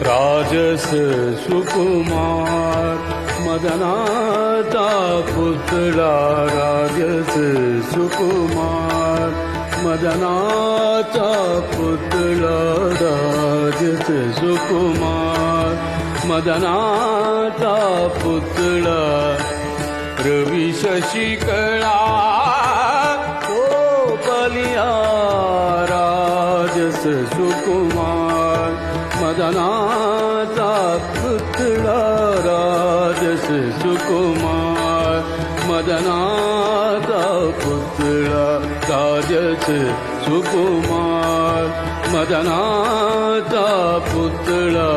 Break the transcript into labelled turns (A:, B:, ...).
A: राजस सुकुमार मदनाचा पुतळा राजस सुकुमार मदनाचा पुतळा राजस सुकुमार मदनाचा पुतळा रवी शशिकळा तो बलिया राजस सुकुमार मदनाचा पुतळा राजस सुकुमार मदनाचा पुतळा राजस सुकुमार मदनाचा पुतळा